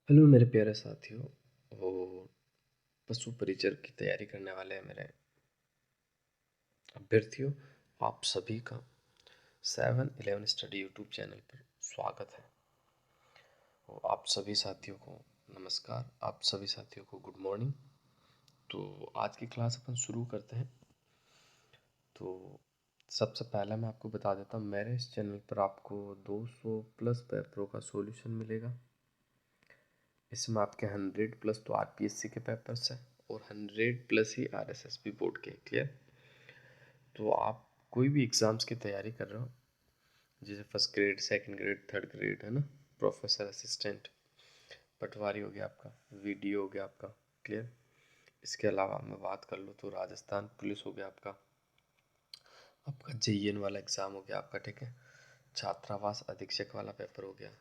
Hello मेरे प्यारे साथियों। वो पशु परिचर की तैयारी करने वाले मेरे अभ्यर्थियों, आप सभी का 7-11 स्टडी यूट्यूब चैनल पर स्वागत है। आप सभी साथियों को नमस्कार, आप सभी साथियों को गुड मॉर्निंग। तो आज की क्लास अपन शुरू करते हैं। तो सबसे पहले मैं आपको बता देता हूँ, मेरे इस चैनल पर आपको 200 प्लस पेपरों का सॉल्यूशन मिलेगा। इसमें आपके 100 प्लस तो आरपीएससी के पेपर्स हैं और 100 प्लस ही आरएसएसबी बोर्ड के। क्लियर? तो आप कोई भी एग्ज़ाम्स की तैयारी कर रहे हो, जैसे first grade, second grade, third grade, है ना, प्रोफेसर असिस्टेंट, पटवारी हो गया आपका, वीडियो हो गया आपका। क्लियर? इसके अलावा मैं बात कर लूँ तो राजस्थान पुलिस हो गया आपका, आपका जेईएन वाला एग्ज़ाम हो गया आपका, ठीक है, छात्रावास अधीक्षक वाला पेपर हो गया,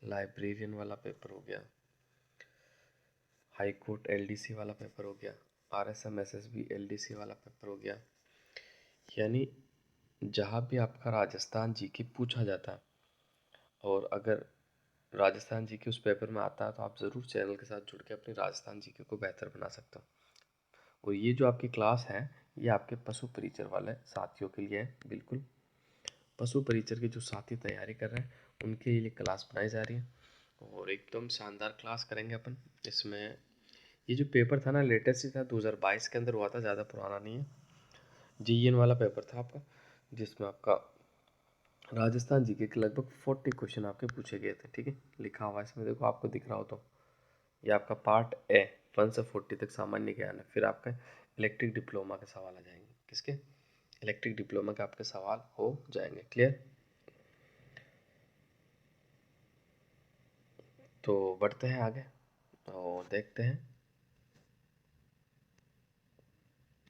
लाइब्रेरियन वाला पेपर हो गया, हाई कोर्ट एलडीसी वाला पेपर हो गया, आरएसएम एसएसबी एलडीसी वाला पेपर हो गया। यानी जहाँ भी आपका राजस्थान जीके पूछा जाता है और अगर राजस्थान जीके उस पेपर में आता है तो आप ज़रूर चैनल के साथ जुड़ के अपनी राजस्थान जीके को बेहतर बना सकते हो। और ये जो आपकी क्लास है, ये आपके पशु परिचर वाले साथियों के लिए है। बिल्कुल पशु परिचर के जो साथी तैयारी कर रहे हैं उनके लिए क्लास बनाई जा रही है और एकदम शानदार क्लास करेंगे अपन। इसमें ये जो पेपर था ना, लेटेस्ट ही था, 2022 के अंदर हुआ था, ज़्यादा पुराना नहीं है। जीएन वाला पेपर था आपका, जिसमें आपका राजस्थान जीके के लगभग 40 क्वेश्चन आपके पूछे गए थे। ठीक है, लिखा हुआ इसमें देखो, आपको दिख रहा हो तो ये आपका पार्ट ए 1 से 40 तक सामान्य ज्ञान है। फिर आपका इलेक्ट्रिक डिप्लोमा के सवाल आ जाएंगे। किसके? इलेक्ट्रिक डिप्लोमा के आपके सवाल हो जाएंगे। क्लियर? तो बढ़ते हैं आगे और देखते हैं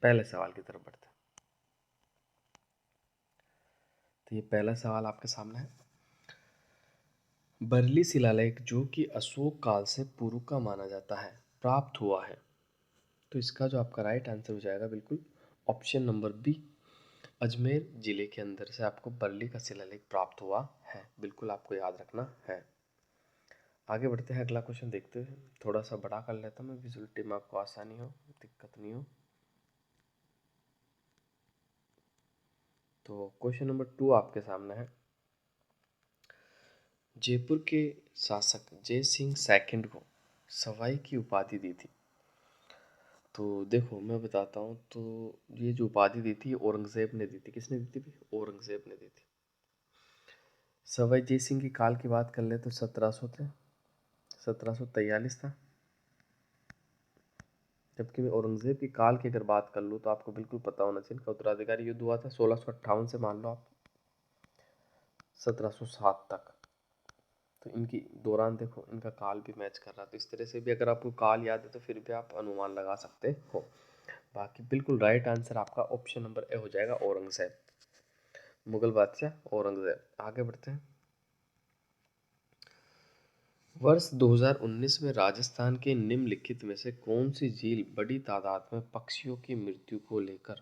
पहले सवाल की तरफ बढ़ते हैं। तो ये पहला सवाल आपके सामने है। बरली शिलालेख, जो कि अशोक काल से पूर्व का माना जाता है, प्राप्त हुआ है। तो इसका जो आपका राइट आंसर हो जाएगा बिल्कुल ऑप्शन नंबर बी, अजमेर जिले के अंदर से आपको बरली का शिलालेख प्राप्त हुआ है। बिल्कुल आपको याद रखना है। आगे बढ़ते हैं, अगला क्वेश्चन देखते हैं। थोड़ा सा बड़ा कर लेता हूँ मैं, विजुअलिटी में आपको आसानी हो, दिक्कत नहीं हो। तो क्वेश्चन नंबर 2 आपके सामने है। जयपुर के शासक जय सिंह सेकंड को सवाई की उपाधि दी थी। तो देखो मैं बताता हूँ, तो ये जो उपाधि दी थी औरंगजेब ने दी थी। किसने दी थी भाई? औरंगजेब ने दी थी। सवाई जय सिंह की काल की बात कर ले तो 1700 थे, 1743 था। जबकि मैं औरंगजेब की काल की अगर बात कर लूँ तो आपको बिल्कुल पता होना चाहिए, इनका उत्तराधिकारी युद्ध हुआ था 1658 से मान लो आप 1707 तक। तो इनकी दौरान देखो, इनका काल भी मैच कर रहा था। तो इस तरह से भी अगर आपको काल याद है तो फिर भी आप अनुमान लगा सकते हो। बाकी बिल्कुल राइट आंसर आपका ऑप्शन नंबर ए हो जाएगा, औरंगजेब, मुगल बादशाह औरंगजेब। आगे बढ़ते हैं। वर्ष 2019 में राजस्थान के निम्नलिखित में से कौन सी झील बड़ी तादाद में पक्षियों की मृत्यु को लेकर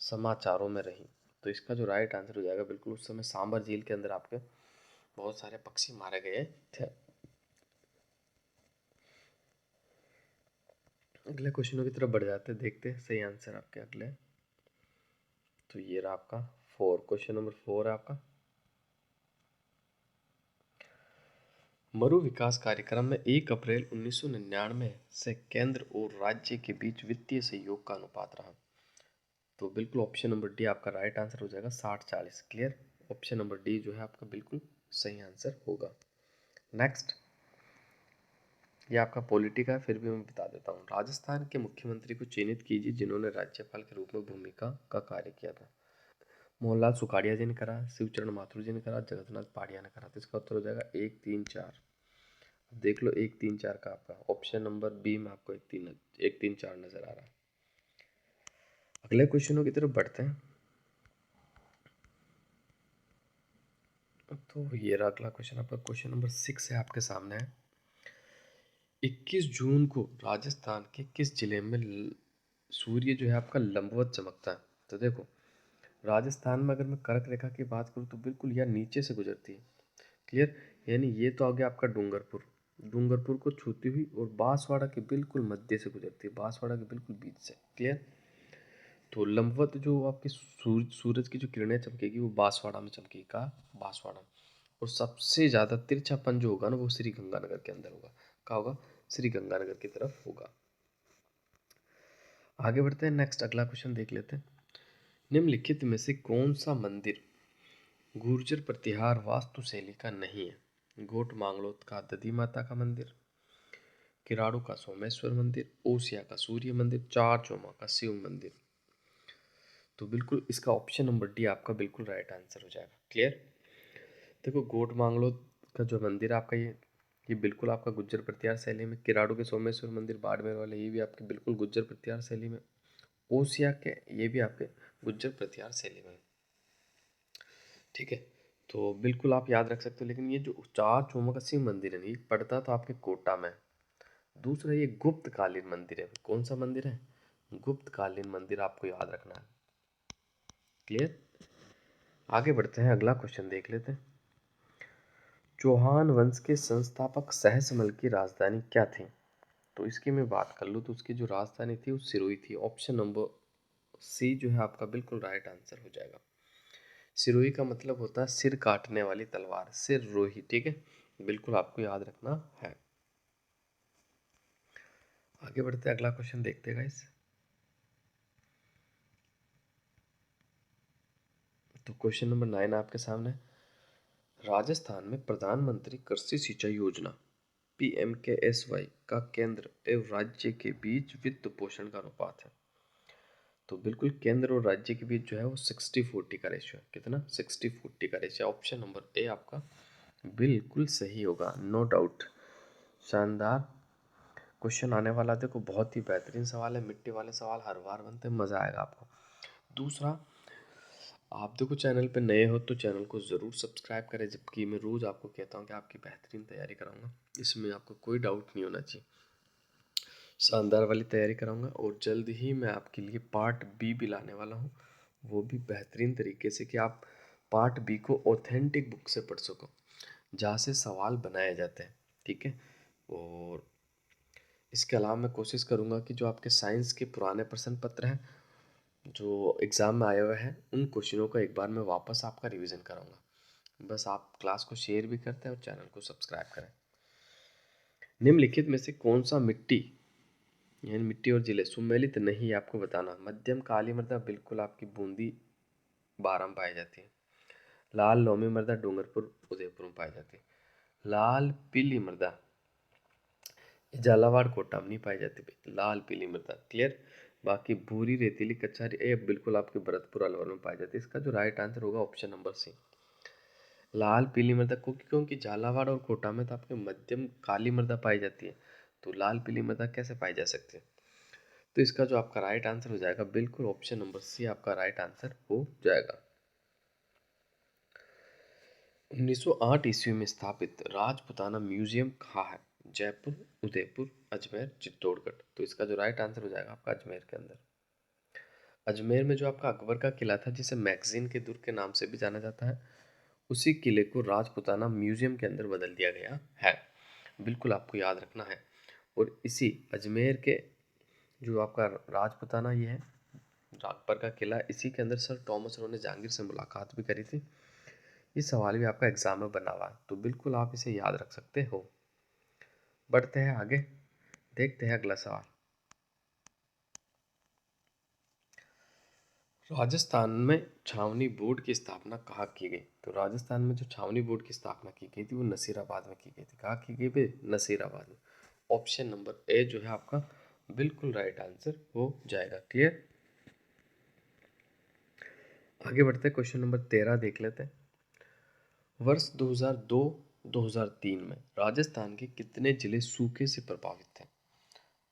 समाचारों में रही? तो इसका जो राइट आंसर हो जाएगा बिल्कुल, उस समय सांबर झील के अंदर आपके बहुत सारे पक्षी मारे गए थे। अगले क्वेश्चनों की तरफ बढ़ जाते हैं, देखते हैं सही आंसर आपके अगले। तो ये रहा आपका 4, क्वेश्चन नंबर 4 है आपका। मरु विकास कार्यक्रम में 1 अप्रैल 1999 से केंद्र और राज्य के बीच वित्तीय सहयोग का अनुपात रहा। तो बिल्कुल ऑप्शन नंबर डी आपका राइट आंसर हो जाएगा, 60-40। क्लियर? ऑप्शन नंबर डी जो है आपका बिल्कुल सही आंसर होगा। नेक्स्ट, ये आपका पॉलिटी का है, फिर भी मैं बता देता हूँ। राजस्थान के मुख्यमंत्री को चयनित कीजिए जिन्होंने राज्यपाल के रूप में भूमिका का कार्य किया था। मोहनलाल सुखाड़िया जी ने करा, शिवचरण माथुर जी ने करा, जगन्नाथ पाड़िया ने करा। तो इसका उत्तर हो जाएगा 1, 3, 4। देख लो 1, 3, 4 का आपका ऑप्शन नंबर बी में आपको 1, 3, 4 नजर आ रहा है। अगले क्वेश्चनों की तरफ बढ़ते हैं। तो ये रहा अगला क्वेश्चन आपका, क्वेश्चन नंबर 6 है आपके सामने है। 21 जून को राजस्थान के किस जिले में सूर्य जो है आपका लंबवत चमकता है? तो देखो, राजस्थान में अगर मैं कर्क रेखा की बात करूँ तो बिल्कुल यार नीचे से गुजरती है। क्लियर? यानी ये तो आ गया आपका डूंगरपुर, डूंगरपुर को छूती हुई और बांसवाड़ा के बिल्कुल मध्य से गुजरती है, बांसवाड़ा के बिल्कुल बीच से। क्लियर। तो लंबवत जो आपकी सूरज की जो किरणें चमकेगी वो बांसवाड़ा में चमकेगी। कहाँ? बांसवाड़ा। और सबसे ज्यादा तिरछापन जो होगा ना वो श्री गंगानगर के अंदर होगा। कहाँ होगा? श्री गंगानगर की तरफ होगा। आगे बढ़ते हैं, नेक्स्ट अगला क्वेश्चन देख लेते हैं। निम्नलिखित में से कौन सा मंदिर गुर्जर प्रतिहार वास्तुशैली का नहीं है? गोट मांगलोत का दधी माता का मंदिर, किराड़ू का सोमेश्वर मंदिर, ओसिया का सूर्य मंदिर, चार चौमा का शिव मंदिर। तो बिल्कुल इसका ऑप्शन नंबर डी आपका बिल्कुल राइट आंसर हो जाएगा। क्लियर। देखो गोट मांगलो का जो मंदिर है आपका, ये बिल्कुल आपका गुज्जर प्रतिहार शैली में। किराड़ू के सोमेश्वर मंदिर बाड़मेर वाले, ये भी आपके बिल्कुल गुज्जर प्रतिहार शैली में। ओसिया के, ये भी आपके गुज्जर प्रतिहार शैली में। ठीक है, तो बिल्कुल आप याद रख सकते हो। लेकिन ये जो चार चौमा का शिव मंदिर है, ये पड़ता तो आपके कोटा में। दूसरा ये गुप्त कालीन मंदिर है। कौन सा मंदिर है? गुप्त कालीन मंदिर, आपको याद रखना है। क्लियर। आगे बढ़ते हैं, अगला क्वेश्चन देख लेते हैं। चौहान वंश के संस्थापक सहस्मल की राजधानी क्या थी? तो इसकी मैं बात कर लूँ तो उसकी जो राजधानी थी वो सिरोही थी। ऑप्शन नंबर सी जो है आपका बिल्कुल राइट आंसर हो जाएगा। सिरोही का मतलब होता है सिर काटने वाली तलवार, सिर रोही। ठीक है, बिल्कुल आपको याद रखना है। आगे बढ़ते अगला क्वेश्चन देखते हैं गाइस। तो क्वेश्चन नंबर 9 आपके सामने। राजस्थान में प्रधानमंत्री कृषि सिंचाई योजना PMKSY का केंद्र एवं राज्य के बीच वित्त पोषण का अनुपात है। तो बिल्कुल केंद्र और राज्य के बीच जो है वो 60-40 का रेशियो है। कितना? 60-40 का रेशियो। ऑप्शन नंबर ए आपका बिल्कुल सही होगा, नो डाउट। शानदार क्वेश्चन आने वाला। देखो बहुत ही बेहतरीन सवाल है, मिट्टी वाले सवाल हर बार बनते हैं, मज़ा आएगा आपको। दूसरा, आप देखो चैनल पे नए हो तो चैनल को ज़रूर सब्सक्राइब करें, जबकि मैं रोज़ आपको कहता हूँ कि आपकी बेहतरीन तैयारी कराऊंगा, इसमें आपको कोई डाउट नहीं होना चाहिए। शानदार वाली तैयारी कराऊंगा और जल्द ही मैं आपके लिए पार्ट बी भी लाने वाला हूँ, वो भी बेहतरीन तरीके से, कि आप पार्ट बी को ऑथेंटिक बुक से पढ़ सको जहाँ से सवाल बनाए जाते हैं। ठीक है। और इसके अलावा मैं कोशिश करूँगा कि जो आपके साइंस के पुराने प्रश्न पत्र हैं जो एग्ज़ाम में आए हुए हैं, उन क्वेश्चनों का एक बार मैं वापस आपका रिवीजन कराऊंगा। बस आप क्लास को शेयर भी करते हैं और चैनल को सब्सक्राइब करें। निम्नलिखित में से कौन सा मिट्टी, यानी मिट्टी और जिले सुमेलित नहीं है, आपको बताना। मध्यम काली मृदा बिल्कुल आपकी बूंदी बारां में पाई जाती है। लाल लोमी मृदा डूंगरपुर उदयपुर में पाई जाती है। लाल पीली मृदा झालावाड़ कोटा में नहीं पाई जाती भाई, लाल पीली मृदा। क्लियर। बाकी भूरी रेतीली कछारी ये बिल्कुल आपके भरतपुर अलवर में पाई जाती है। इसका जो राइट आंसर होगा ऑप्शन नंबर सी, लाल पीली मृदा। क्योंकि झालावाड़ और कोटा में तो आपके मध्यम काली मृदा पाई जाती है, तो लाल पीली मृदा कैसे पाई जा सकती है? तो इसका जो आपका राइट आंसर हो जाएगा बिल्कुल ऑप्शन नंबर सी आपका राइट आंसर हो जाएगा। 1908 ईस्वी में स्थापित राजपुताना म्यूजियम कहाँ है? जयपुर, उदयपुर, अजमेर, चित्तौड़गढ़। तो इसका जो राइट आंसर हो जाएगा आपका अजमेर के अंदर। अजमेर में जो आपका अकबर का किला था, जिसे मैगजीन के दुर्ग के नाम से भी जाना जाता है, उसी किले को राजपुताना म्यूजियम के अंदर बदल दिया गया है। बिल्कुल आपको याद रखना है। और इसी अजमेर के जो आपका राजपुताना ये है, अकबर का किला, इसी के अंदर सर थॉमस रो ने जहांगीर से मुलाकात भी करी थी। ये सवाल भी आपका एग्जाम में बना हुआ है, तो बिल्कुल आप इसे याद रख सकते हो। बढ़ते हैं आगे, देखते हैं अगला सवाल। राजस्थान में छावनी बोर्ड की स्थापना कहाँ की गई? तो राजस्थान में जो छावनी बोर्ड की स्थापना की गई थी वो नसीराबाद में की गई थी। कहाँ की गई भाई? नसीराबाद में। ऑप्शन नंबर ए जो है आपका बिल्कुल राइट आंसर हो जाएगा। क्लियर। आगे बढ़ते हैं, क्वेश्चन नंबर 13 देख लेते हैं। वर्ष 2002-2003 में राजस्थान के कितने जिले सूखे से प्रभावित थे?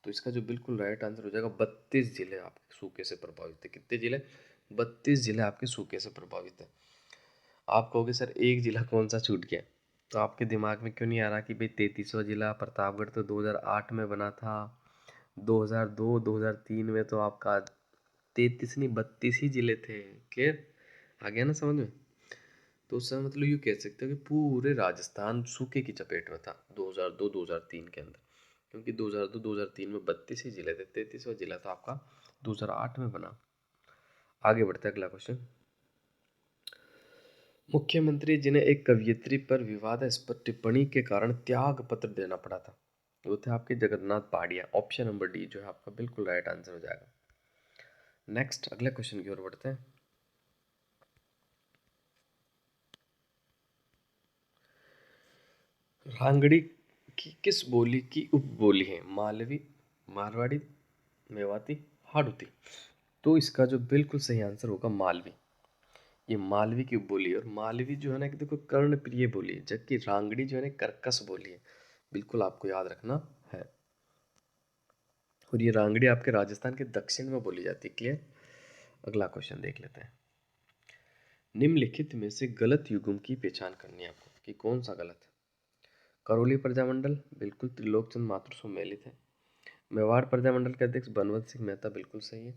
तो इसका जो बिल्कुल राइट आंसर हो जाएगा 32 जिले आपके सूखे से प्रभावित थे। कितने जिले? 32 जिले आपके सूखे से प्रभावित है। आप कहोगे सर एक जिला कौन सा छूट गया? तो आपके दिमाग में क्यों नहीं आ रहा कि भाई 33वां जिला प्रतापगढ़ तो 2008 में बना था, 2002-2003 में तो आपका 33 नहीं 32 ही जिले थे। क्लियर। आ गया ना समझ में? तो उस समय मतलब यूँ कह सकते हो कि पूरे राजस्थान सूखे की चपेट में था 2002-2003 के अंदर, क्योंकि 2002-2003 में 32 ही जिले थे, 33वां जिला तो आपका 2008 में बना। आगे बढ़ते हैं, अगला क्वेश्चन। मुख्यमंत्री जिन्हें एक कवयित्री पर विवादास्पद टिप्पणी के कारण त्याग पत्र देना पड़ा था, वो थे आपके जगन्नाथ पहाड़िया। ऑप्शन नंबर डी जो है आपका बिल्कुल राइट आंसर हो जाएगा। नेक्स्ट अगले क्वेश्चन की ओर बढ़ते हैं। रांगड़ी की किस बोली की उपबोली है? मालवी, मारवाड़ी, मेवाती, हाड़ौती। तो इसका जो बिल्कुल सही आंसर होगा मालवी। ये मालवी की उपबोली है, और मालवी जो है ना कि देखो कर्णप्रिय बोली है, जबकि रांगड़ी जो है ना कर्कश बोली है। बिल्कुल आपको याद रखना है। और ये रांगड़ी आपके राजस्थान के दक्षिण में बोली जाती है। क्लियर? अगला क्वेश्चन देख लेते हैं। निम्नलिखित में से गलत युग्म की पहचान करनी है आपको कि कौन सा गलत है। करौली प्रजामंडल बिल्कुल त्रिलोकचंद मातृ सुमेलित है। मेवाड़ प्रजामंडल के अध्यक्ष बनवंत सिंह मेहता बिल्कुल सही है।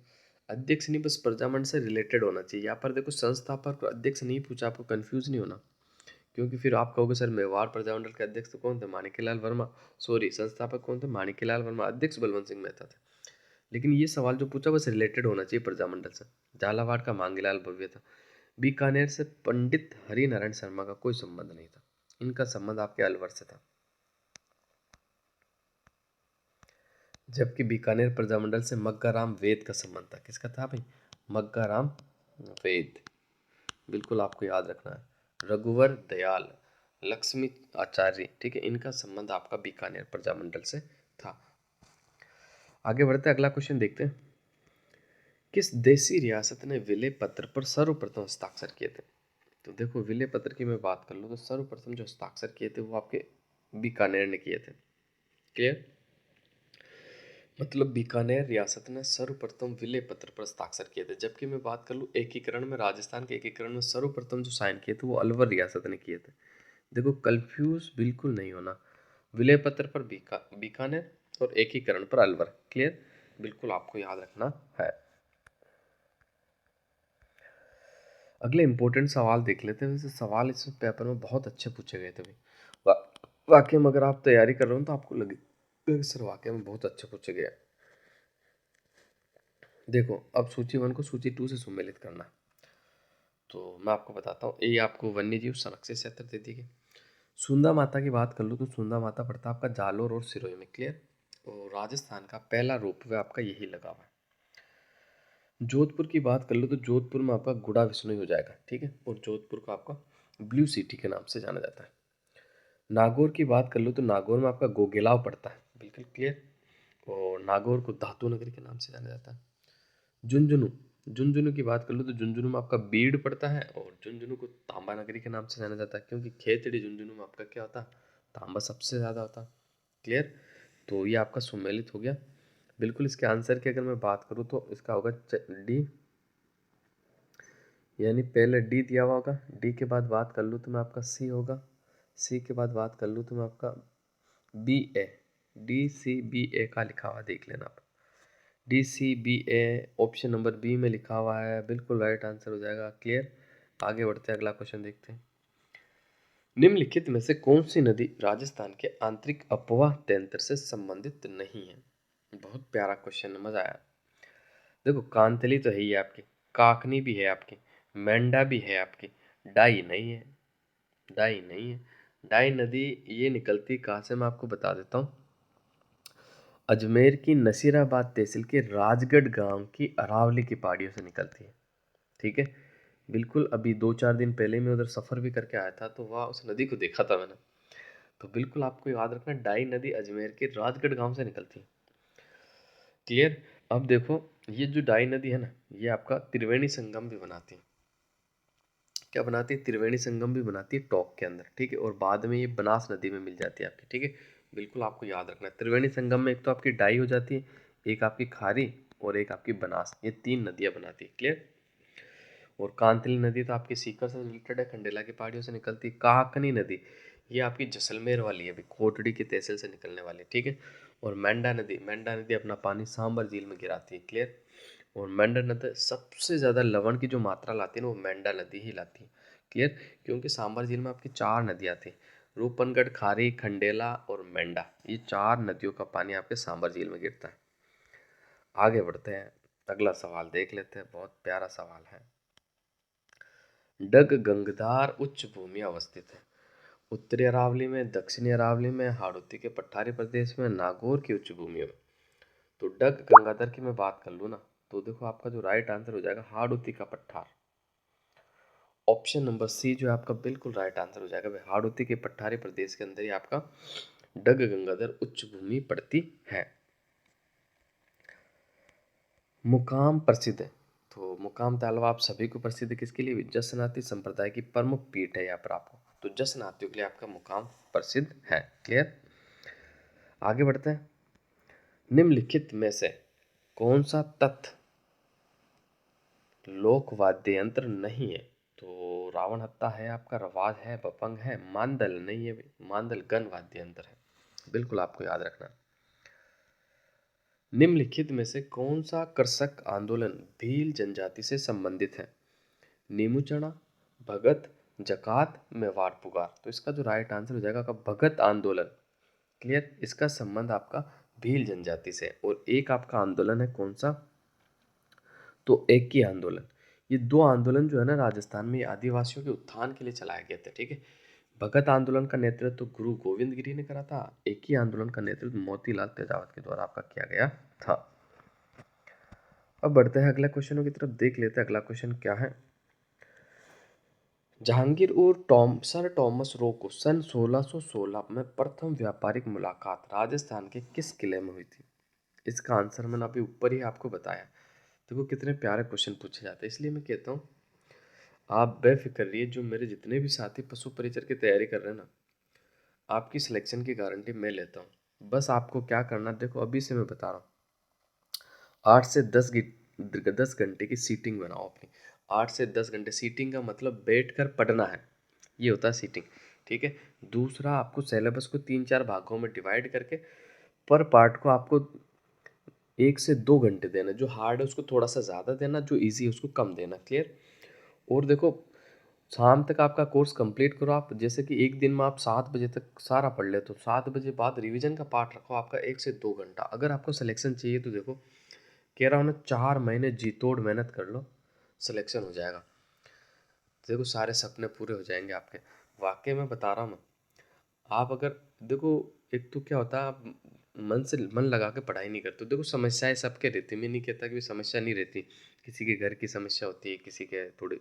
अध्यक्ष नहीं, बस प्रजामंडल से रिलेटेड होना चाहिए। यहाँ पर देखो संस्थापक और अध्यक्ष नहीं पूछा, आपको कंफ्यूज नहीं होना, क्योंकि फिर आप कहोगे सर मेवाड़ प्रजामंडल के अध्यक्ष तो कौन थे? माणिक्यलाल वर्मा। सॉरी, संस्थापक कौन थे? माणिक्यलाल वर्मा। अध्यक्ष बलवंत सिंह मेहता थे। लेकिन ये सवाल जो पूछा बस रिलेटेड होना चाहिए प्रजामंडल से। झालावाड़ का मांगीलाल भव्य था। बीकानेर से पंडित हरिनारायण शर्मा का कोई संबंध नहीं था, इनका संबंध आपके अलवर से था। जबकि बीकानेर प्रजामंडल से मग्गाराम वेद का संबंध था। किसका था भाई? मग्गाराम वेद। बिल्कुल आपको याद रखना है। रघुवर दयाल, लक्ष्मी आचार्य, ठीक है, इनका संबंध आपका बीकानेर प्रजामंडल से था। आगे बढ़ते अगला क्वेश्चन देखते हैं। किस देशी रियासत ने विलय पत्र पर सर्वप्रथम हस्ताक्षर किए थे? तो देखो विलय पत्र की मैं बात कर लूँ तो सर्वप्रथम जो हस्ताक्षर किए थे वो आपके बीकानेर ने किए थे। क्लियर? मतलब बीकानेर रियासत ने सर्वप्रथम विलय पत्र पर हस्ताक्षर किए थे। जबकि मैं बात कर लूँ एकीकरण में, राजस्थान के एकीकरण में सर्वप्रथम जो साइन किए थे वो अलवर रियासत ने किए थे। देखो कंफ्यूज बिल्कुल नहीं होना। विलय पत्र पर बीकानेर और एकीकरण पर अलवर। क्लियर? बिल्कुल आपको याद रखना है। अगले इंपॉर्टेंट सवाल देख लेते हैं। वैसे सवाल इस पेपर में बहुत अच्छे पूछे गए थे भाई। वाकई में अगर आप तैयारी कर रहे हो तो आपको लगे सर वाकई में बहुत अच्छे पूछे गए। देखो अब सूची 1 को सूची 2 से सम्मिलित करना। तो मैं आपको बताता हूँ। ये आपको वन्य जीव संरक्षण क्षेत्र दे दी गई। सुंदा माता की बात कर लो तो सुंदा माता पड़ता है आपका जालोर और सिरोही में। क्लियर? और राजस्थान का पहला रोपवे आपका यही लगा हुआ है। जोधपुर की बात कर लो तो जोधपुर में आपका गुड़ा विष्णु हो जाएगा। ठीक है? और जोधपुर को आपका ब्लू सिटी के नाम से जाना जाता है। नागौर की बात कर लो तो नागौर में आपका गोगेलाव पड़ता है। बिल्कुल क्लियर? और नागौर को धातु नगरी के नाम से जाना जाता है। झुंझुनू, झुंझुनू की बात कर लो तो झुंझुनू में आपका बीड़ पड़ता है, और झुंझुनू को तांबा नगरी के नाम से जाना जाता है, क्योंकि खेतड़ी झुंझुनू में आपका क्या होता है? तांबा सबसे ज़्यादा होता है। क्लियर? तो ये आपका सुमेलित हो गया। बिल्कुल इसके आंसर की अगर मैं बात करूँ तो इसका होगा डी, यानी पहले डी दिया हुआ होगा, डी के बाद बात कर लूँ तो मैं आपका सी होगा, सी के बाद बात कर लूँ तो मैं आपका B A, D C B A का लिखा हुआ देख लेना आप। D C B A option number B में लिखा हुआ है, बिल्कुल राइट आंसर हो जाएगा। क्लियर? आगे बढ़ते हैं, अगला क्वेश्चन देखते हैं। निम्नलिखित में से कौन सी नदी राजस्थान के आंतरिक अपवाह तंत्र से संबंधित नहीं है? बहुत प्यारा क्वेश्चन, मजा आया। देखो कांतली तो है ही आपकी, काकनी भी है आपकी, मेंढा भी है आपकी, डाई नहीं है। डाई नहीं है। डाई नदी ये निकलती कहाँ से मैं आपको बता देता हूँ। अजमेर की नसीराबाद तहसील के राजगढ़ गांव की अरावली की पहाड़ियों से निकलती है। ठीक है? बिल्कुल अभी 2-4 दिन पहले मैं उधर सफ़र भी करके आया था, तो वहाँ उस नदी को देखा था मैंने। तो बिल्कुल आपको याद रखना, डाई नदी अजमेर के राजगढ़ गांव से निकलती है। क्लियर? अब देखो ये जो डाई नदी है ना, ये आपका त्रिवेणी संगम भी बनाती है। क्या बनाती है? त्रिवेणी संगम भी बनाती है टॉक के अंदर। ठीक है? और बाद में ये बनास नदी में मिल जाती है आपकी। ठीक है? बिल्कुल आपको याद रखना है। त्रिवेणी संगम में एक तो आपकी डाई हो जाती है, एक आपकी खारी, और एक आपकी बनास। ये 3 नदियाँ बनाती है। क्लियर? और कांतली नदी तो आपकी सीकर से रिलेटेड है, खंडेला की पहाड़ियों से निकलती है। काकनी नदी ये आपकी जैसलमेर वाली है, अभी कोटड़ी की तहसील से निकलने वाली है। ठीक है? और मेंढा नदी, मेंढा नदी अपना पानी सांबर झील में गिराती है। क्लियर? और मेंढा नदी सबसे ज़्यादा लवण की जो मात्रा लाती है ना, वो मेंढा नदी ही लाती है, क्लियर, क्योंकि सांबर झील में आपकी 4 नदियाँ थी, रूपनगढ़, खारी, खंडेला और मेंढा। ये 4 नदियों का पानी आपके सांबर झील में गिरता है। आगे बढ़ते हैं, अगला सवाल देख लेते हैं, बहुत प्यारा सवाल है। डग गंगधार उच्च भूमि अवस्थित है उत्तरी अरावली में, दक्षिणी अरावली में, हाड़ौती के पठारी प्रदेश में, नागौर की उच्च भूमि में। तो डग गंगाधर की मैं बात कर लूँ ना, तो देखो आपका जो राइट आंसर हो जाएगा हाड़ौती का पठार। ऑप्शन नंबर सी जो है आपका बिल्कुल राइट आंसर हो जाएगा। हाड़ौती के पठारी प्रदेश के अंदर ही आपका डग गंगाधर उच्च भूमि पड़ती है। मुकाम प्रसिद्ध है, तो मुकाम तालवा आप सभी को प्रसिद्ध है किसके लिए? जसनाती संप्रदाय की प्रमुख पीठ है यहाँ पर आपको, तो जसनातियों के लिए आपका मुकाम प्रसिद्ध है। क्लियर, आगे बढ़ते हैं। निम्नलिखित में से कौन सा तथ्य लोक वाद्य यंत्र नहीं है? तो रावण हत्ता है आपका, रवाज है, बपंग है, मांदल नहीं है, मांदल गण वाद्य यंत्र है, बिल्कुल आपको याद रखना। निम्नलिखित में से कौन सा कृषक आंदोलन भील जनजाति से संबंधित है? नीमूचना, भगत, जकात, मेवाड़ पुकार। तो इसका जो राइट आंसर हो जाएगा आपका भगत आंदोलन। क्लियर, इसका संबंध आपका भील जनजाति से। और एक आपका आंदोलन है कौन सा? तो एक ही आंदोलन। ये 2 आंदोलन जो है ना राजस्थान में आदिवासियों के उत्थान के लिए चलाए गए थे। ठीक है, भगत आंदोलन का नेतृत्व तो गुरु गोविंद गिरी ने करा था, एक ही आंदोलन का नेतृत्व मोतीलाल तेजावत के द्वारा आपका किया गया था। अब बढ़ते हैं अगले क्वेश्चनों की तरफ, देख लेते हैं अगला क्वेश्चन क्या है। जहांगीर और सर टॉमस रो को सन 1616 में प्रथम व्यापारिक मुलाकात राजस्थान के किस किले में हुई थी? इसका आंसर मैंने अभी ऊपर ही आपको बताया। देखो कितने प्यारे क्वेश्चन पूछे जाते हैं, इसलिए मैं कहता हूँ आप बेफिक्र रहिए। जो मेरे जितने भी साथी पशु परिचर की तैयारी कर रहे हैं ना, आपकी सिलेक्शन की गारंटी मैं लेता हूँ। बस आपको क्या करना, देखो अभी से मैं बता रहा हूँ, 8 से 10 घंटे की सीटिंग बनाओ अपनी। 8 से 10 घंटे सीटिंग का मतलब बैठ कर पढ़ना है, ये होता है सीटिंग। ठीक है, दूसरा आपको सिलेबस को 3-4 भागों में डिवाइड करके पर पार्ट को आपको 1 से 2 घंटे देना। जो हार्ड है उसको थोड़ा सा ज़्यादा देना, जो ईजी है उसको कम देना। क्लियर, और देखो शाम तक आपका कोर्स कंप्लीट करो आप। जैसे कि एक दिन में आप 7 बजे तक सारा पढ़ ले, तो 7 बजे बाद रिवीजन का पार्ट रखो आपका 1 से 2 घंटा। अगर आपको सिलेक्शन चाहिए तो देखो कह रहा हूँ ना, 4 महीने जी तोड़ मेहनत कर लो, सिलेक्शन हो जाएगा। देखो सारे सपने पूरे हो जाएंगे आपके, वाकई में बता रहा हूँ मैं। आप अगर देखो, एक तो क्या होता है, आप मन से मन लगा के पढ़ाई नहीं करते। देखो समस्याएं सबके रहती, मैं नहीं कहता कि समस्या नहीं रहती। किसी के घर की समस्या होती है, किसी के थोड़ी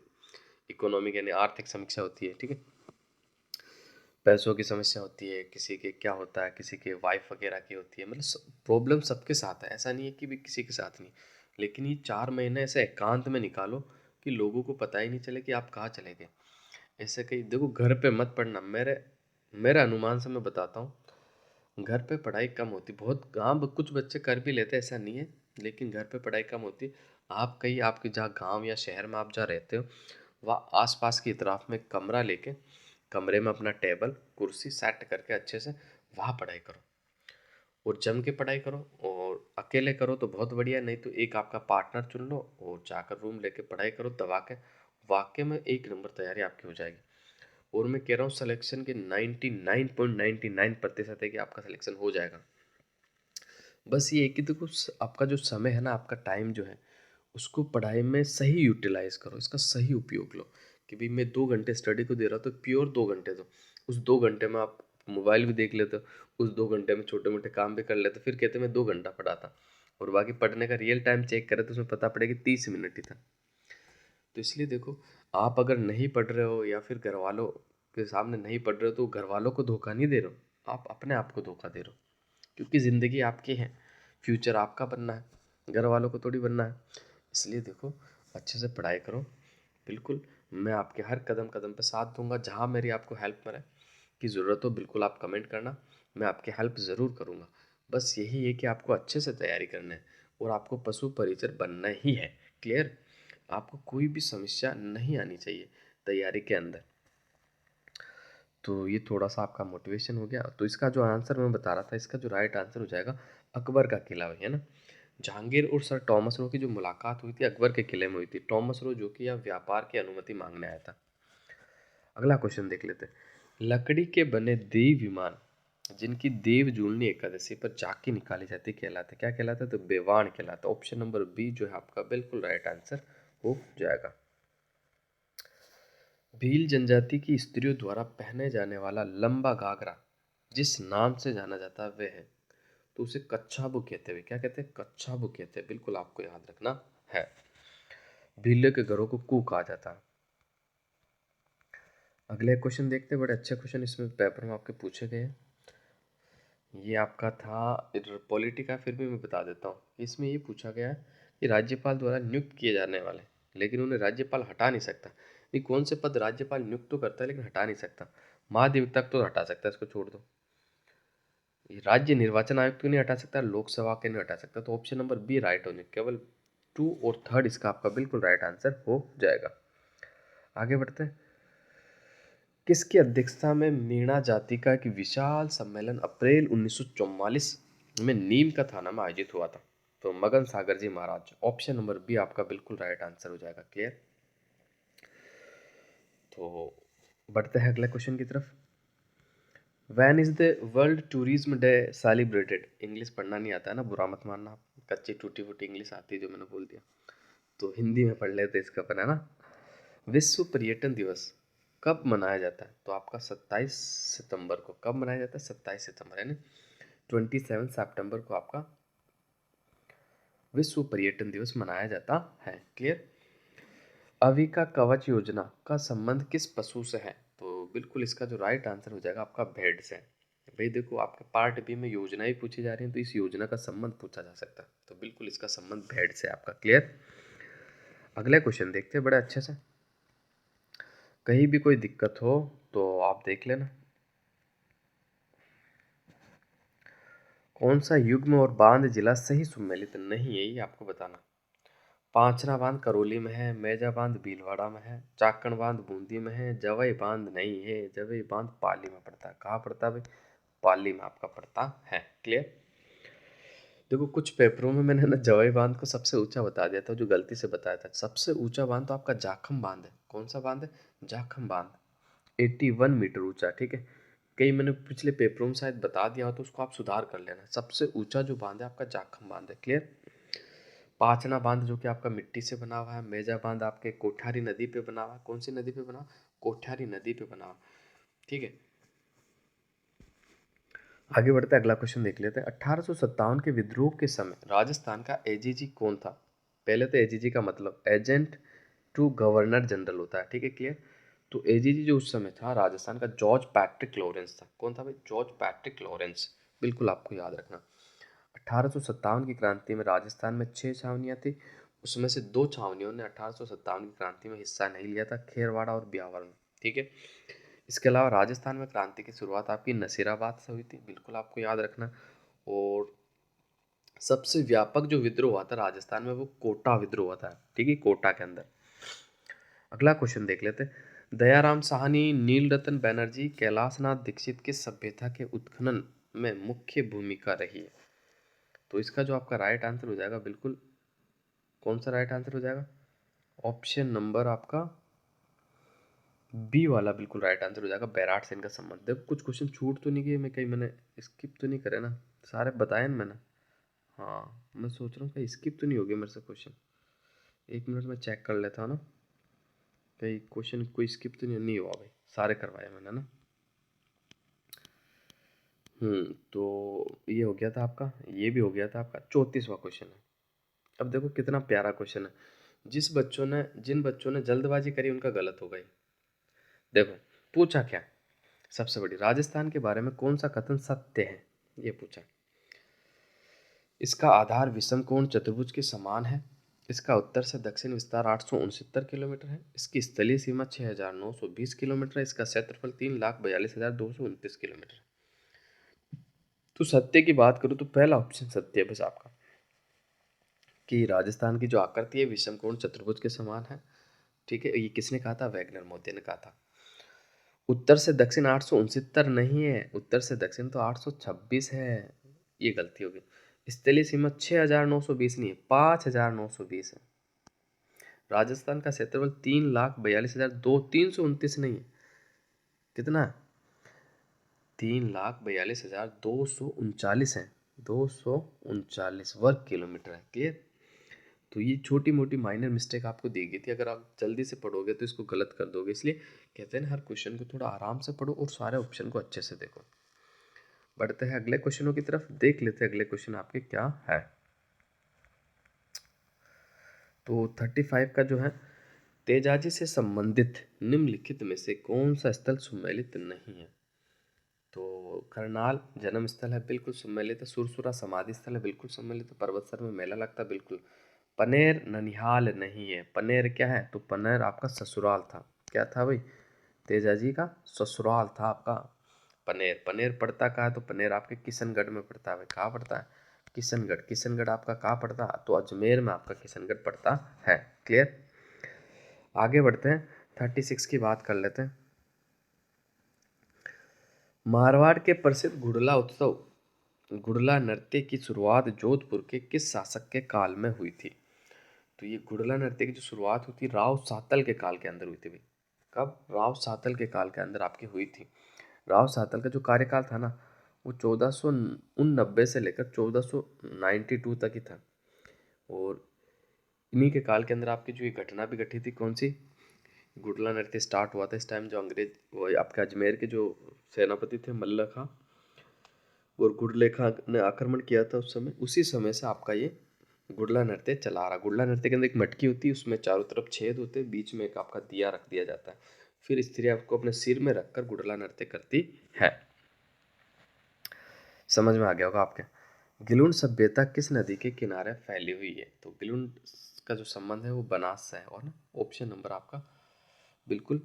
इकोनॉमिक यानी आर्थिक समस्या होती है। ठीक है, पैसों की समस्या होती है, किसी के क्या होता है, किसी के वाइफ वगैरह की होती है, मतलब प्रॉब्लम सबके साथ है, ऐसा नहीं है कि भी किसी के साथ नहीं। लेकिन ये 4 महीने ऐसे एकांत में निकालो कि लोगों को पता ही नहीं चले कि आप कहाँ चले गए। ऐसे कहीं देखो, घर पे मत पढ़ना। मेरे अनुमान से मैं बताता हूँ, घर पे पढ़ाई कम होती बहुत। गाँव कुछ बच्चे कर भी लेते, ऐसा नहीं है, लेकिन घर पे पढ़ाई कम होती। आप कहीं आपके जहाँ गांव या शहर में आप जहाँ रहते हो, वहाँ आसपास की इतराफ में कमरा लेके, कमरे में अपना टेबल कुर्सी सेट करके अच्छे से वहाँ पढ़ाई करो, और जम के पढ़ाई करो। और अकेले करो तो बहुत बढ़िया, नहीं तो एक आपका पार्टनर चुन लो और जाकर रूम लेके पढ़ाई करो दबा के। वाकई में 1 नंबर तैयारी आपकी हो जाएगी। और मैं कह रहा हूँ सिलेक्शन के 99.99% है कि आपका सिलेक्शन हो जाएगा। बस ये है कि देखो आपका जो समय है ना, आपका टाइम जो है, उसको पढ़ाई में सही यूटिलाइज करो, इसका सही उपयोग लो। कि भाई मैं 2 घंटे स्टडी को दे रहा हूँ तो प्योर 2 घंटे दो। उस 2 घंटे में आप मोबाइल भी देख लेते हो, उस 2 घंटे में छोटे मोटे काम भी कर लेते, फिर कहते मैं 2 घंटा पढ़ा था, और बाकी पढ़ने का रियल टाइम चेक करें तो उसमें पता पड़ेगा 30 मिनट ही था। तो इसलिए देखो, आप अगर नहीं पढ़ रहे हो या फिर घर वालों के सामने नहीं पढ़ रहे हो, तो घर वालों को धोखा नहीं दे रहे हो, आप अपने आप को धोखा दे रहे हो। क्योंकि ज़िंदगी आपकी है, फ्यूचर आपका बनना है, घर वालों को थोड़ी बनना है। इसलिए देखो अच्छे से पढ़ाई करो। बिल्कुल मैं आपके हर कदम कदम पे साथ दूंगा। जहाँ मेरी आपको हेल्प करे की ज़रूरत हो, बिल्कुल आप कमेंट करना, मैं आपकी हेल्प ज़रूर करूँगा। बस यही है कि आपको अच्छे से तैयारी करना है, और आपको पशु परिचर बनना ही है। क्लियर, आपको कोई भी समस्या नहीं आनी चाहिए तैयारी के अंदर। तो ये थोड़ा सा आपका मोटिवेशन हो गया। तो इसका जो आंसर मैं बता रहा था, इसका जो राइट आंसर हो जाएगा अकबर का किला, है ना। जहांगीर और सर टॉमस रो की जो मुलाकात हुई थी अकबर के किले में हुई थी। टॉमस रो जो कि यहाँ व्यापार की अनुमति मांगने आया था। अगला क्वेश्चन देख लेते हैं। लकड़ी के बने देव विमान जिनकी देव जूलनी एकादशी पर झांकी निकाली जाती कहलाते, क्या कहलाता है? तो बेवाण कहलाता। ऑप्शन नंबर बी जो है आपका बिल्कुल राइट आंसर हो जाएगा। भील जनजाति की स्त्रियों द्वारा पहने जाने वाला लंबा घाघरा जिस नाम से जाना जाता है वह है, तो उसे कच्छाबू कहते हैं। क्या कहते हैं? कच्छाबू कहते हैं। बिल्कुल आपको याद रखना है। भीलों के घरों को कू कहा जाता है। अगले क्वेश्चन देखते हैं, बड़े अच्छे क्वेश्चन इसमें पेपर में आपके पूछे गए हैं। ये आपका था पॉलिटी का, फिर भी मैं बता देता हूँ। इसमें ये पूछा गया है कि राज्यपाल द्वारा नियुक्त किए जाने वाले, लेकिन उन्हें राज्यपाल हटा नहीं सकता। ये कौन से पद राज्यपाल नियुक्त तो करता है लेकिन हटा नहीं सकता? महाधिवक्ता तो हटा सकता है, इसको छोड़ दो। ये राज्य निर्वाचन आयोग को नहीं हटा सकता, लोकसभा के नहीं हटा सकता, तो ऑप्शन नंबर बी राइट होने, केवल 2 और 3 इसका आपका बिल्कुल राइट आंसर हो जाएगा। आगे बढ़ते हैं। किसकी अध्यक्षता में मीणा जाति का एक विशाल सम्मेलन अप्रैल 1944 में नीम का थाना में आयोजित हुआ था? तो मगन सागर जी महाराज। ऑप्शन नंबर बी आपका बिल्कुल राइट आंसर हो जाएगा। क्लियर? तो बढ़ते हैं अगले क्वेश्चन की तरफ। When is the world tourism day celebrated? English पढ़ना नहीं आता है ना, बुरा मत मानना, कच्ची टूटी फूटी इंग्लिश आती है जो मैंने बोल दिया, तो हिंदी में पढ़ लेते इसका अपन, है ना। विश्व पर्यटन दिवस कब मनाया जाता है? तो आपका 27 सितंबर को। कब मनाया जाता है? 27 सितंबर, यानी 27 सितंबर को आपका विश्व पर्यटन दिवस मनाया जाता है। क्लियर? अविका कवच योजना का संबंध किस पशु से है? तो बिल्कुल इसका जो राइट आंसर हो जाएगा आपका भेड़ से। भाई देखो, आपके पार्ट बी में योजना ही पूछी जा रही है, तो इस योजना का संबंध पूछा जा सकता है, तो बिल्कुल इसका संबंध भेड़ से आपका। क्लियर? अगले क्वेश्चन देखते हैं बड़े अच्छे से। कहीं भी कोई दिक्कत हो तो आप देख लेना। कौन सा युग्म और बांध जिला सही सुमेलित नहीं है, ये आपको बताना। पांचना बांध करौली में है, मेजा बांध भीलवाड़ा में है, चाकण बांध बूंदी में है, जवई बांध नहीं है, जवई बांध पाली में पड़ता है। कहाँ पड़ता है भाई? पाली में आपका पड़ता है। क्लियर? देखो, कुछ पेपरों में मैंने ना जवाई बांध को सबसे ऊंचा बता दिया था, जो गलती से बताया था। सबसे ऊंचा बांध तो आपका जाखम बांध है। कौन सा बांध है? जाखम बांध, 81 मीटर ऊंचा। ठीक है, कई मैंने पिछले पेपरों में शायद बता दिया हो, तो उसको आप सुधार कर लेना। सबसे ऊंचा जो बांध है आपका जाखम बांध है। क्लियर? पाचना बांध जो कि आपका मिट्टी से बना हुआ है। मेजा बांध आपके कोठारी नदी पे बना हुआ है। कौन सी नदी पे बना? कोठारी नदी पे बना हुआ। ठीक है, आगे बढ़ते हैं, अगला क्वेश्चन देख लेते हैं। 1857 के विद्रोह के समय राजस्थान का एजीजी कौन था? पहले तो एजीजी का मतलब एजेंट टू गवर्नर जनरल होता है। ठीक है, क्लियर? तो एजीजी जो उस समय था राजस्थान का, जॉर्ज पैट्रिक लॉरेंस था। कौन था भाई? George Patrick Lawrence. बिल्कुल आपको याद रखना। 1857 की क्रांति में राजस्थान में 6 छावनियां थी, उसमें से 2 छावनियों ने 1857 की क्रांति में हिस्सा नहीं लिया था, खेरवाड़ा और ब्यावर में। ठीक है, इसके अलावा राजस्थान में क्रांति की शुरुआत आपकी नसीराबाद से हुई थी। बिल्कुल आपको याद रखना। और सबसे व्यापक जो विद्रोह हुआ था राजस्थान में, वो कोटा विद्रोह हुआ था। ठीक है, कोटा के अंदर। अगला क्वेश्चन देख लेते हैं। दयाराम साहनी, नील रतन बैनर्जी, कैलाश नाथ दीक्षित किस सभ्यता के उत्खनन में मुख्य भूमिका रही है? तो इसका जो आपका राइट आंसर हो जाएगा, बिल्कुल कौन सा राइट आंसर हो जाएगा? ऑप्शन नंबर आपका बी वाला बिल्कुल राइट आंसर हो जाएगा, बैराट से इनका संबंध। देखो, कुछ क्वेश्चन छूट तो नहीं गए, मैं कहीं मैंने स्किप तो नहीं करे ना, सारे बताए ना मैंने। हाँ, मैं सोच रहा हूँ कहीं स्किप तो नहीं हो गया मेरे से क्वेश्चन। एक मिनट में चेक कर लेता हूँ ना, कहीं क्वेश्चन कोई स्किप तो नहीं हुआ भाई, सारे करवाए मैंने ना। तो ये हो गया था आपका, ये भी हो गया था आपका। 34वां क्वेश्चन है। अब देखो कितना प्यारा क्वेश्चन है। जिन बच्चों ने जल्दबाजी करी उनका गलत हो गई। देखो पूछा क्या, सबसे बड़ी राजस्थान के बारे में कौन सा कथन सत्य है, ये पूछा। इसका आधार विषम कोण चतुर्भुज के समान है। इसका उत्तर से दक्षिण विस्तार 869 किलोमीटर है। इसकी स्थलीय सीमा 6920 किलोमीटर है। इसका क्षेत्रफल 3,42,229 किलोमीटर है। तो सत्य की बात करूँ तो पहला ऑप्शन सत्य है बस आपका, कि राजस्थान की जो आकृति है विषम कोण चतुर्भुज के समान है। ठीक है, ये किसने कहा था? वैगनर मोती ने कहा था। उत्तर से दक्षिण 869 नहीं है, उत्तर से दक्षिण तो 826 है, ये गलती होगी। स्थलीय सीमा 6,920 नहीं है, 5,920 है। राजस्थान का क्षेत्रफल 3,42,329 नहीं है, कितना है? 3,42,239 है, 239 वर्ग किलोमीटर है। क्लियर? तो ये छोटी मोटी माइनर मिस्टेक आपको दी गई थी, अगर आप जल्दी से पढ़ोगे तो इसको गलत कर दोगे, इसलिए कहते हैं ना हर क्वेश्चन को थोड़ा आराम से पढ़ो और सारे ऑप्शन को अच्छे से देखो। बढ़ते हैं अगले क्वेश्चनों की तरफ, देख लेते हैं अगले क्वेश्चन आपके क्या है। तो 35 का जो है, तेजाजी से संबंधित निम्नलिखित में से कौन सा स्थल सुमेलित नहीं है? तो करनाल जन्म स्थल है, बिल्कुल सुमेलित है। सुरसुरा समाधि स्थल है, बिल्कुल सुमेलित है। पर्वतसर में मेला लगता है, बिल्कुल। पनेर ननिहाल नहीं है। पनेर क्या है? तो पनेर आपका ससुराल था। क्या था भाई? तेजाजी का ससुराल था आपका पनेर। पनेर पड़ता कहाँ है? तो पनेर आपके किशनगढ़ में पड़ता है। भाई कहाँ पड़ता है? किशनगढ़। किशनगढ़ आपका कहाँ पड़ता है? तो अजमेर में आपका किशनगढ़ पड़ता है। क्लियर? आगे बढ़ते हैं, 36 की बात कर लेते हैं। मारवाड़ के प्रसिद्ध गुड़ला उत्सव, गुड़ला नृत्य की शुरुआत जोधपुर के किस शासक के काल में हुई थी? तो ये गुड़ला नृत्य की जो शुरुआत हुई थी राव सातल के काल के अंदर हुई थी भाई। कब? राव सातल के काल के अंदर आपकी हुई थी। राव सातल का जो कार्यकाल था ना, वो 1489 से लेकर 1492 तक ही था। और इन्हीं के काल के अंदर आपकी जो ये घटना भी घटी थी, कौन सी? गुड़ला नृत्य स्टार्ट हुआ था इस टाइम। जो अंग्रेज, वो आपके अजमेर के जो सेनापति थे मल्ल खां और गुड़ले खां ने आक्रमण किया था उस समय, उसी समय से आपका ये गुड़ला नृत्य चला रहा। गुड़ला नृत्य के अंदर एक मटकी होती है, उसमें चारों तरफ छेद होते हैं, बीच में एक आपका दिया रख दिया जाता है, फिर स्त्री आपको अपने सिर में रखकर गुड़ला नृत्य करती है। समझ में आ गया होगा आपके। गिलुंड सभ्यता किस नदी के किनारे फैली हुई है? तो गिलुंड का जो संबंध है वो बनास से है, और ना ऑप्शन नंबर आपका बिल्कुल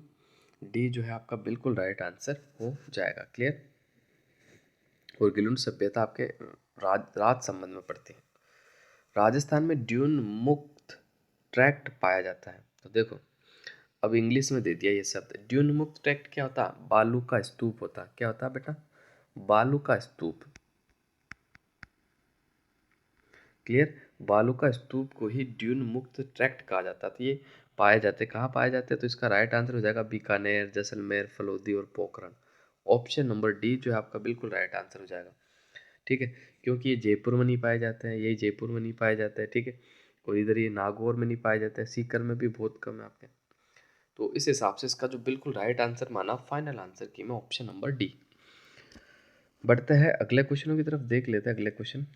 डी जो है आपका बिल्कुल राइट आंसर हो जाएगा। क्लियर? और गिलुंड सभ्यता आपके राज संबंध में पड़ती है। राजस्थान में ड्यून मुक्त ट्रैक्ट पाया जाता है। तो देखो, अब इंग्लिश में दे दिया ये शब्द। ड्यून मुक्त ट्रैक्ट क्या होता है? बालू का स्तूप होता है। क्या होता है बेटा? बालू का स्तूप। क्लियर? बालू का स्तूप को ही ड्यून मुक्त ट्रैक्ट कहा जाता है। तो ये पाए जाते कहाँ पाए जाते हैं? तो इसका राइट आंसर हो जाएगा बीकानेर, जैसलमेर, फलोदी और पोखरण। ऑप्शन नंबर डी जो है आपका बिल्कुल राइट आंसर हो जाएगा। ठीक है, क्योंकि ये जयपुर में नहीं पाए जाते हैं, ये जयपुर में नहीं पाए जाते हैं। ठीक है, और इधर ये नागौर में नहीं पाए जाते हैं, सीकर में भी बहुत कम है आपके। तो इस हिसाब से इसका जो बिल्कुल राइट आंसर माना, फाइनल आंसर की मैं ऑप्शन नंबर डी। बढ़ते हैं अगले क्वेश्चनों की तरफ, देख लेते हैं अगले क्वेश्चन।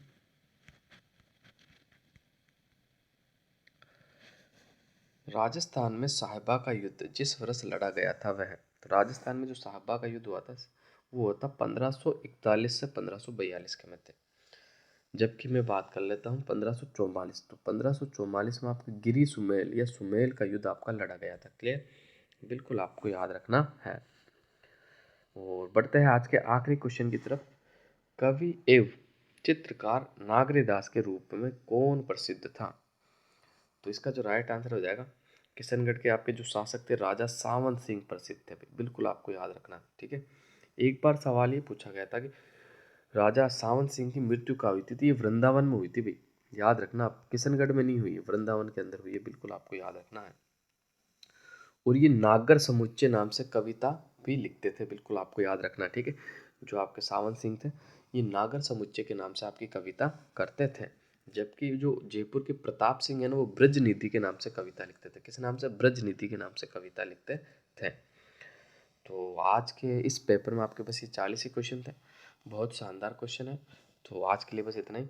राजस्थान में साहिबा का युद्ध जिस वर्ष लड़ा गया था वह, तो राजस्थान में जो साहिबा का युद्ध हुआ था वो हुआ था 1541 से 1542 के मध्य। जबकि मैं बात कर लेता हूँ 1544। तो 1544 में आपका गिरी सुमेल या सुमेल का युद्ध आपका लड़ा गया था। क्लियर? बिल्कुल आपको याद रखना है। और बढ़ते हैं आज के आखिरी क्वेश्चन की तरफ। कवि एवं चित्रकार नागरीदास के रूप में कौन प्रसिद्ध था? तो इसका जो राइट आंसर हो जाएगा, किशनगढ़ के आपके जो शासक थे राजा सावन सिंह प्रसिद्ध थे। बिल्कुल आपको याद रखना। ठीक है, एक बार सवाल ये पूछा गया था कि राजा सावन सिंह की मृत्यु कहाँ हुई थी? तो ये वृंदावन में हुई थी भाई। याद रखना, आप किशनगढ़ में नहीं हुई है, वृंदावन के अंदर हुई है। बिल्कुल आपको याद रखना है। और ये नागर समुच्चय नाम से कविता भी लिखते थे। बिल्कुल आपको याद रखना। ठीक है, जो आपके सावन सिंह थे, ये नागर समुच्चय के नाम से आपकी कविता करते थे। जबकि जो जयपुर के प्रताप सिंह है ना, वो ब्रज नीति के नाम से कविता लिखते थे। किस नाम से? ब्रज नीति के नाम से कविता लिखते थे। तो आज के इस पेपर में आपके पास ये 40 ही क्वेश्चन थे। बहुत शानदार क्वेश्चन है। तो आज के लिए बस इतना ही।